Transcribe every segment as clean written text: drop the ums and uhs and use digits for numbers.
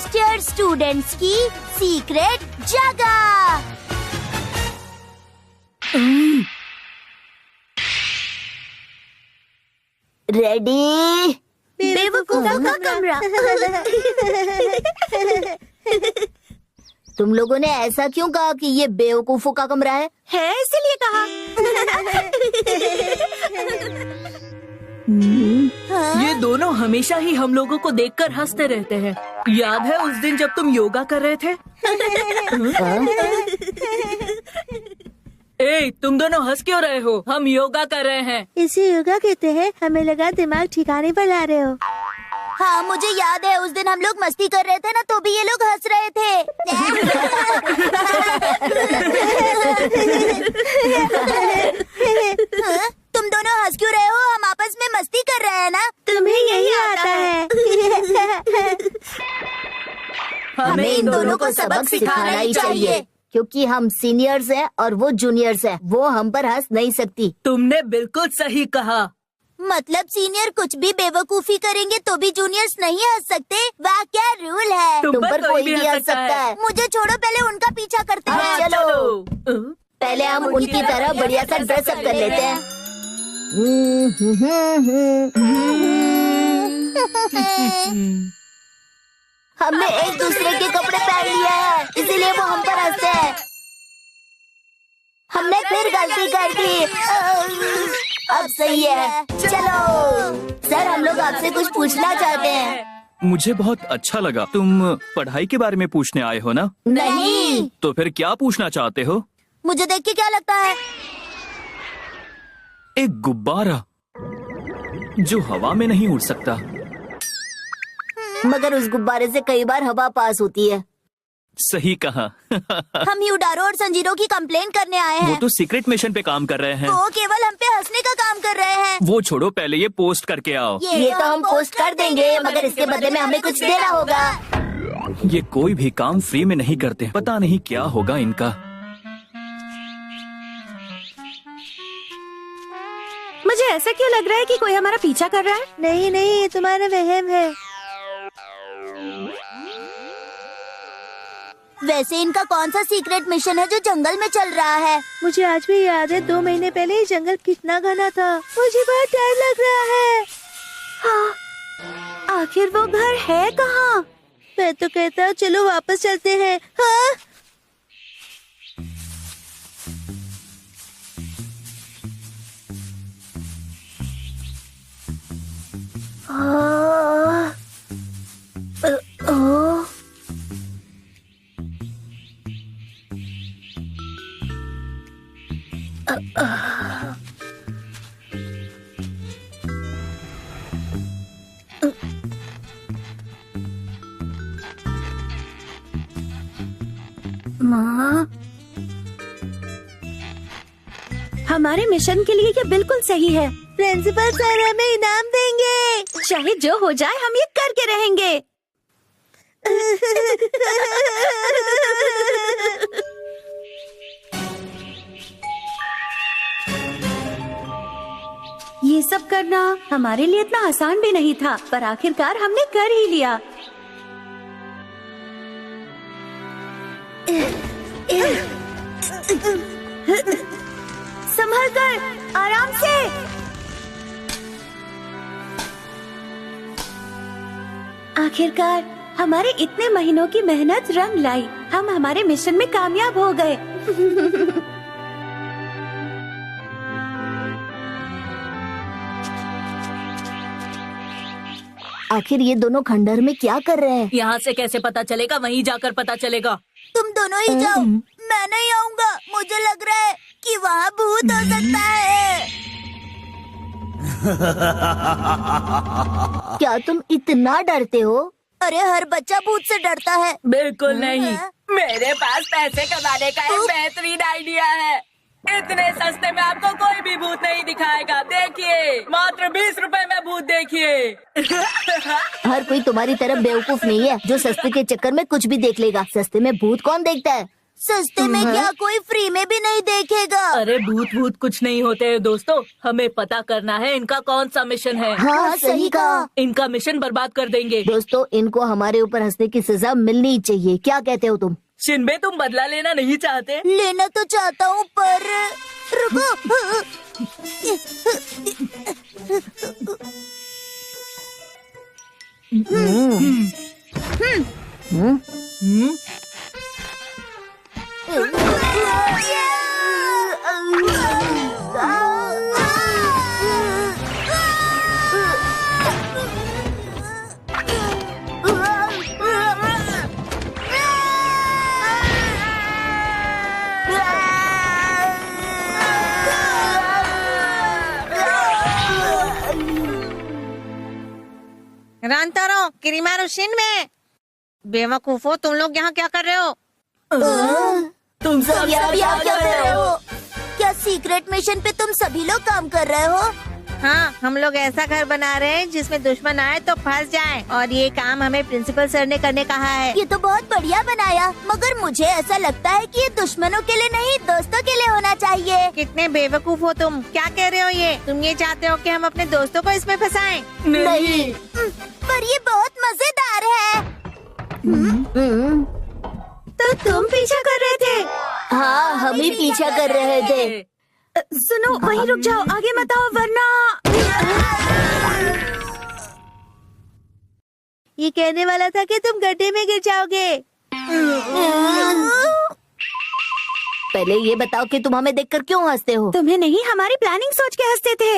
First year students की secret जगह। Ready? बेवकूफों का कमरा। तुम लोगों ने ऐसा क्यों कहा कि ये बेवकूफों का कमरा है? इसीलिए कहा। ये दोनों हमेशा ही हम लोगों को देखकर हंसते रहते हैं। याद है उस दिन जब तुम योगा कर रहे थे? ए, तुम दोनों हंस क्यों रहे हो? हम योगा कर रहे हैं। इसे योगा कहते हैं। हमें लगा दिमाग ठिकाने पर ला रहे हो। हाँ, मुझे याद है उस दिन हम लोग मस्ती कर रहे थे ना, तो भी ये लोग हंस रहे थे। तुम दोनों हंस क्यों रहे हो? हम आपस में मस्ती कर रहे हैं ना। तुम्हें यही आता है। हमें इन दोनों को सबक सिखाना ही चाहिए, क्योंकि हम सीनियर्स हैं और वो जूनियर्स हैं। वो हम पर हंस नहीं सकती। तुमने बिल्कुल सही कहा। मतलब सीनियर कुछ भी बेवकूफी करेंगे तो भी जूनियर्स नहीं हंस सकते? वाह, क्या रूल है। तुम पर कोई भी हंस सकता है। मुझे छोड़ो, पहले उनका पीछा करते हैं। चलो। पहले हम उनकी तरह बढ़िया सा ड्रेसअप कर लेते हैं। हमने एक दूसरे के कपड़े पहन लिए हैं, इसीलिए वो हम पर हंसते हैं। हमने फिर गलती कर दी। अब सही है। चलो सर, हम लोग आपसे कुछ पूछना चाहते हैं। मुझे बहुत अच्छा लगा। तुम पढ़ाई के बारे में पूछने आए हो ना? नहीं। तो फिर क्या पूछना चाहते हो? मुझे देख के क्या लगता है? एक गुब्बारा जो हवा में नहीं उड़ सकता। मगर उस गुब्बारे से कई बार हवा पास होती है। सही कहा। हम यूडारो और संजीरो की कंप्लेन करने आए हैं। वो तो सीक्रेट मिशन पे काम कर रहे हैं। वो केवल हम पे हंसने का काम कर रहे हैं। वो छोड़ो, पहले ये पोस्ट करके आओ। ये तो हम पोस्ट कर देंगे, मगर इसके बदले में हमें कुछ देना होगा। ये कोई भी काम फ्री में नहीं करते। पता नहीं क्या होगा इनका। मुझे ऐसा क्यों लग रहा है कि कोई हमारा पीछा कर रहा है? नहीं नहीं, ये तुम्हारा वहम है। वैसे इनका कौन सा सीक्रेट मिशन है जो जंगल में चल रहा है? मुझे आज भी याद है 2 महीने पहले ये जंगल कितना घना था। मुझे बहुत डर लग रहा है। हाँ, आखिर वो घर है कहाँ? मैं तो कहता हूँ चलो वापस चलते हैं। हाँ? माँ, हमारे मिशन के लिए ये बिल्कुल सही है। प्रिंसिपल सर हमें इनाम देंगे। चाहे जो हो जाए, हम ये करके रहेंगे। ये सब करना हमारे लिए इतना आसान भी नहीं था, पर आखिरकार हमने कर ही लिया। संभल कर, आराम से। आखिरकार हमारे इतने महीनों की मेहनत रंग लाई। हम हमारे मिशन में कामयाब हो गए। आखिर ये दोनों खंडहर में क्या कर रहे हैं? यहाँ से कैसे पता चलेगा? वहीं जाकर पता चलेगा। तुम दोनों ही जाओ, मैं नहीं आऊंगा। मुझे लग रहा है कि वहाँ भूत हो सकता है। क्या तुम इतना डरते हो? अरे हर बच्चा भूत से डरता है। बिल्कुल नहीं। मेरे पास पैसे कमाने का एक बेहतरीन आइडिया है। इतने सस्ते में आपको कोई भी भूत नहीं दिखाएगा। देखिए, मात्र 20 रुपए में भूत देखिए। हर कोई तुम्हारी तरफ बेवकूफ नहीं है जो सस्ते के चक्कर में कुछ भी देख लेगा। सस्ते में भूत कौन देखता है? सस्ते में क्या कोई फ्री में भी नहीं देखेगा? अरे भूत भूत कुछ नहीं होते हैं दोस्तों, हमें पता करना है इनका कौन सा मिशन है। हाँ सही कहा। इनका मिशन बर्बाद कर देंगे। दोस्तों इनको हमारे ऊपर हंसने की सजा मिलनी चाहिए, क्या कहते हो तुम? शिनबे तुम बदला लेना नहीं चाहते? लेना तो चाहता हूँ पर रुको। रांतारो, किरीमारू शिनबे, बेवकूफो, तुम लोग यहाँ क्या कर रहे हो? तुम सब सब यहाँ क्या कर रहे हो? क्या सीक्रेट मिशन पे तुम सभी लोग काम कर रहे हो? हाँ, हम लोग ऐसा घर बना रहे हैं जिसमें दुश्मन आए तो फंस जाए, और ये काम हमें प्रिंसिपल सर ने करने कहा है। ये तो बहुत बढ़िया बनाया, मगर मुझे ऐसा लगता है कि ये दुश्मनों के लिए नहीं दोस्तों के लिए होना चाहिए। कितने बेवकूफ हो तुम, क्या कह रहे हो ये? तुम ये चाहते हो कि हम अपने दोस्तों को इसमें फंसाएं? नहीं। पर ये बहुत मजेदार है। तो तुम पीछा कर रहे थे? हाँ हम ही पीछा कर रहे थे। सुनो, वहीं रुक जाओ, आगे मत आओ वरना। ये कहने वाला था कि तुम गड्ढे में गिर जाओगे। पहले ये बताओ कि तुम हमें देखकर क्यों हंसते हो? तुम्हें नहीं, हमारी प्लानिंग सोच के हंसते थे।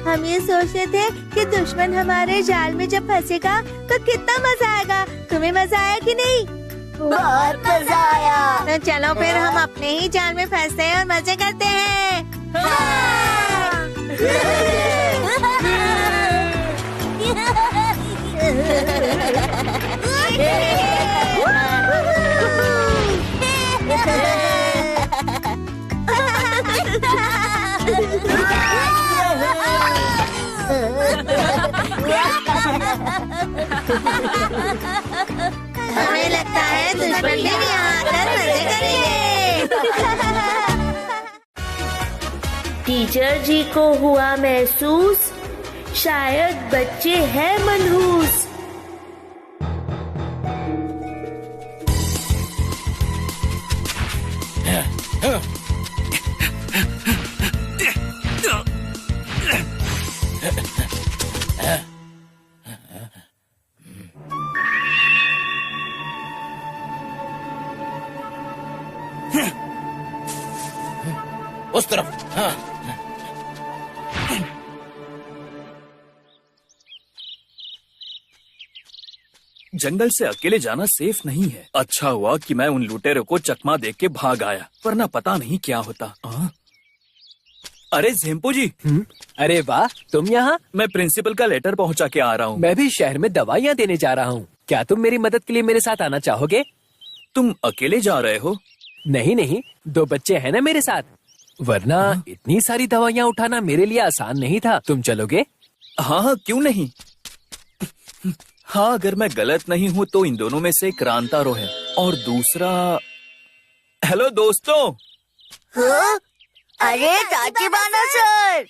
हम ये सोच रहे थे कि दुश्मन हमारे जाल में जब फंसेगा तो कितना मजा आएगा। तुम्हें मजा आया कि नहीं? बहुत मजा आया। तो चलो फिर हम अपने ही जाल में फंसते हैं और मजे करते हैं। हमें लगता है दुश्मन भी यहाँ आकर मजे करेंगे। टीचर जी को हुआ महसूस, शायद बच्चे हैं मनहूस। उस तरफ। हाँ। जंगल से अकेले जाना सेफ नहीं है। अच्छा हुआ कि मैं उन लुटेरों को चकमा देख के भाग आया, वरना पता नहीं क्या होता। अरे झेम्पू जी। अरे वाह, तुम यहाँ? मैं प्रिंसिपल का लेटर पहुँचा के आ रहा हूँ। मैं भी शहर में दवाइयाँ देने जा रहा हूँ। क्या तुम मेरी मदद के लिए मेरे साथ आना चाहोगे? तुम अकेले जा रहे हो? नहीं नहीं, 2 बच्चे हैं ना मेरे साथ, वरना इतनी सारी दवाइयाँ उठाना मेरे लिए आसान नहीं था। तुम चलोगे? हाँ हाँ, क्यों नहीं। हाँ, अगर मैं गलत नहीं हूँ तो इन दोनों में से एक रांतारो है और दूसरा। हेलो दोस्तों। अरे ताचिबाना सर।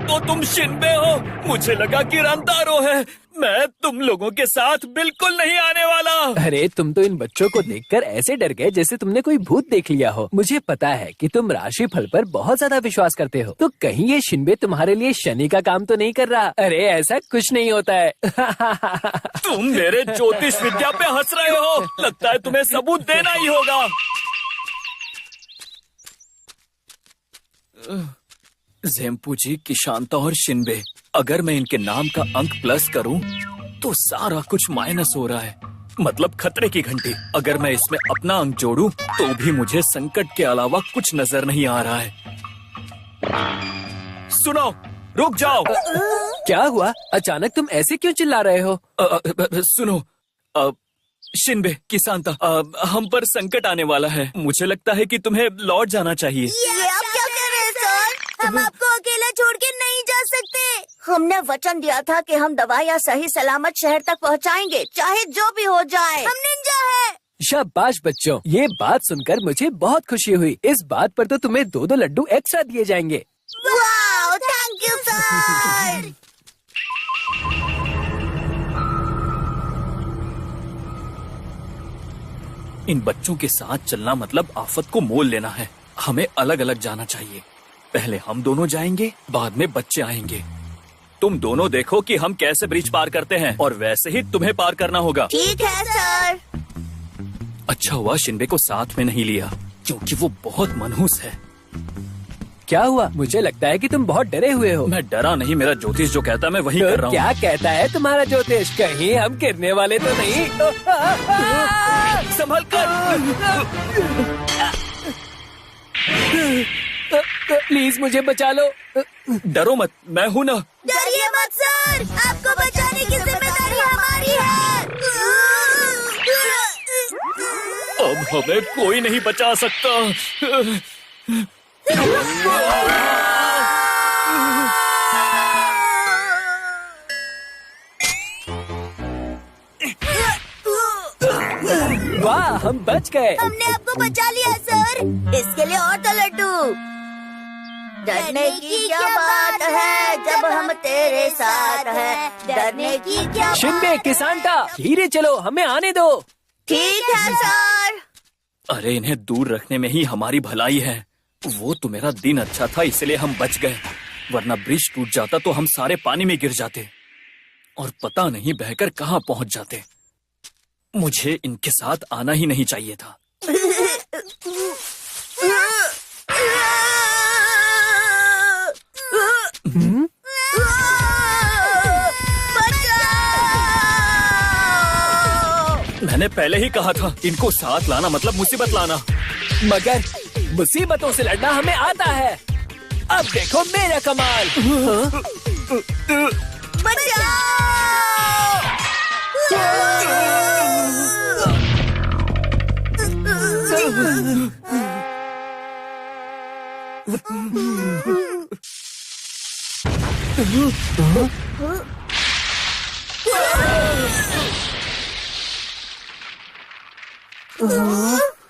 तो तुम शिनबे हो? मुझे लगा कि रांतारो है। मैं तुम लोगों के साथ बिल्कुल नहीं आने वाला। अरे तुम तो इन बच्चों को देखकर ऐसे डर गए जैसे तुमने कोई भूत देख लिया हो। मुझे पता है कि तुम राशि फल पर बहुत ज्यादा विश्वास करते हो, तो कहीं ये शिनबे तुम्हारे लिए शनि का काम तो नहीं कर रहा? अरे ऐसा कुछ नहीं होता है। तुम मेरे ज्योतिष विद्या पे हंस रहे हो। लगता है तुम्हें सबूत देना ही होगा। ज़ेम्पू जी, किशांता और शिनबे, अगर मैं इनके नाम का अंक प्लस करूं तो सारा कुछ माइनस हो रहा है, मतलब खतरे की घंटी। अगर मैं इसमें अपना अंक जोड़ूं तो भी मुझे संकट के अलावा कुछ नजर नहीं आ रहा है। सुनो, रुक जाओ। क्या हुआ? अचानक तुम ऐसे क्यों चिल्ला रहे हो? सुनो, शिनबे, किशांता, हम पर संकट आने वाला है। मुझे लगता है कि तुम्हें लौट जाना चाहिए। ये आप क्या कर रहे हैं सर? हम आपको अकेला छोड़ के नहीं जा सकते। हमने वचन दिया था कि हम दवाइयाँ सही सलामत शहर तक पहुँचाएंगे, चाहे जो भी हो जाए। हम निंजा है। शाबाश बच्चों, ये बात सुनकर मुझे बहुत खुशी हुई। इस बात पर तो तुम्हें 2-2 लड्डू एक्स्ट्रा दिए जाएंगे। वाह, थैंक यू सर। इन बच्चों के साथ चलना मतलब आफत को मोल लेना है। हमें अलग अलग जाना चाहिए। पहले हम दोनों जाएंगे, बाद में बच्चे आएंगे। तुम दोनों देखो कि हम कैसे ब्रिज पार करते हैं और वैसे ही तुम्हें पार करना होगा। ठीक है सर। अच्छा हुआ शिनबे को साथ में नहीं लिया, क्योंकि वो बहुत मनहूस है। क्या हुआ? मुझे लगता है कि तुम बहुत डरे हुए हो। मैं डरा नहीं, मेरा ज्योतिष जो कहता है मैं वही कर रहा हूँ। क्या कहता है तुम्हारा ज्योतिष? कहीं हम गिरने वाले तो नहीं? संभल कर। प्लीज मुझे बचा लो। डरो मत, मैं हूँ ना। डरिए मत सर, आपको बचाने की जिम्मेदारी हमारी है। अब हमें कोई नहीं बचा सकता। वाह, हम बच गए। हमने आपको बचा लिया सर। इसके लिए और 2 लड्डू। डरने की क्या बात है जब हम तेरे साथ हैं। डरने की क्या शिनबे, किसानटा, धीरे चलो, हमें आने दो। ठीक है सर। अरे इन्हें दूर रखने में ही हमारी भलाई है। वो तो मेरा दिन अच्छा था, इसलिए हम बच गए, वरना ब्रिज टूट जाता तो हम सारे पानी में गिर जाते और पता नहीं बहकर कहाँ पहुँच जाते। मुझे इनके साथ आना ही नहीं चाहिए था। मैंने पहले ही कहा था, इनको साथ लाना मतलब मुसीबत लाना। मगर मुसीबतों से लड़ना हमें आता है। अब देखो मेरा कमाल।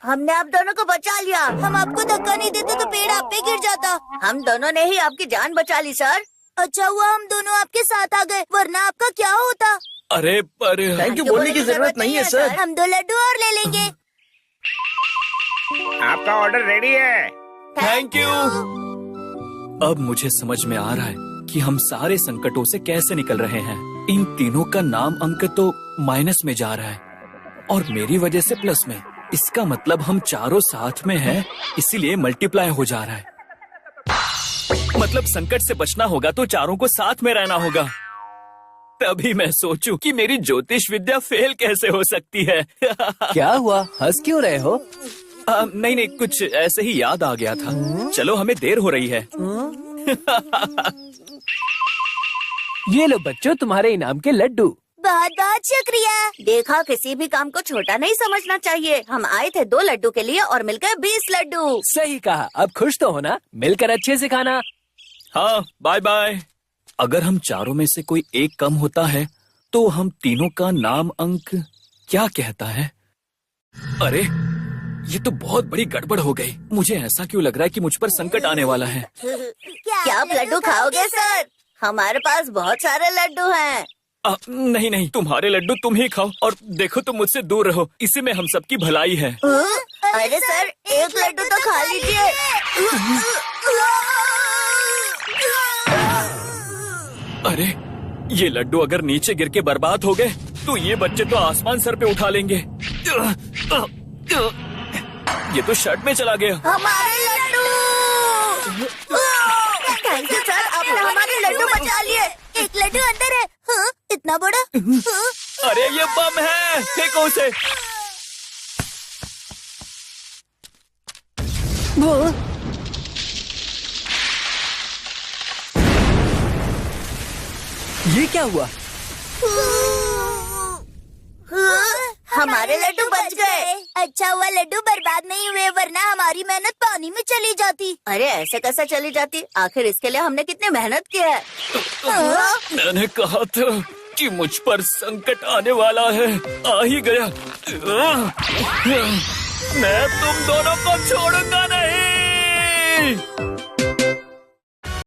हमने आप दोनों को बचा लिया। हम आपको धक्का नहीं देते तो पेड़ आप पे गिर जाता। हम दोनों ने ही आपकी जान बचा ली सर। अच्छा हुआ हम दोनों आपके साथ आ गए, वरना आपका क्या होता। अरे पर थैंक यू बोलने की जरूरत नहीं है सर। हम 2 लड्डू और ले लेंगे। आपका ऑर्डर रेडी है। Thank you. अब मुझे समझ में आ रहा है कि हम सारे संकटों से कैसे निकल रहे हैं। इन तीनों का नाम अंक तो माइनस में जा रहा है और मेरी वजह से प्लस में। इसका मतलब हम चारों साथ में हैं, इसीलिए मल्टीप्लाई हो जा रहा है। मतलब संकट से बचना होगा तो चारों को साथ में रहना होगा। तभी मैं सोचूं कि मेरी ज्योतिष विद्या फेल कैसे हो सकती है। क्या हुआ? हंस क्यों रहे हो? नहीं, कुछ ऐसे ही याद आ गया था। चलो, हमें देर हो रही है। ये लो बच्चों, तुम्हारे इनाम के लड्डू। बहुत बहुत शुक्रिया। देखा, किसी भी काम को छोटा नहीं समझना चाहिए। हम आए थे 2 लड्डू के लिए और मिलकर 20 लड्डू। सही कहा। अब खुश तो हो ना? मिलकर अच्छे से खाना। हाँ, बाय बाय। अगर हम चारों में से कोई एक कम होता है तो हम तीनों का नाम अंक क्या कहता है? अरे ये तो बहुत बड़ी गड़बड़ हो गई। मुझे ऐसा क्यों लग रहा है कि मुझ पर संकट आने वाला है। क्या आप लड्डू खाओगे सर? हमारे पास बहुत सारे लड्डू हैं। नहीं, तुम्हारे लड्डू तुम ही खाओ और देखो तुम मुझसे दूर रहो, इसी में हम सबकी भलाई है। अरे सर, 1 लड्डू तो खा लीजिए। अरे ये लड्डू अगर नीचे गिर के बर्बाद हो गए तो ये बच्चे तो आसमान सर पे उठा लेंगे। ये तो शर्ट में चला गया। हमारे लड्डू। थैंक यू सर, आपने हमारे लड्डू बचा लिए। 1 लड्डू अंदर है। हाँ, इतना बड़ा। अरे ये बम है, फेंको उसे। ये क्या हुआ? हमारे लड्डू बच गए। अच्छा हुआ लड्डू बर्बाद नहीं हुए, वरना हमारी मेहनत पानी में चली जाती। अरे ऐसे कैसे चली जाती? आखिर इसके लिए हमने कितनी मेहनत की है। मैंने कहा था कि मुझ पर संकट आने वाला है, आ ही गया। मैं तुम दोनों को छोड़ूंगा नहीं।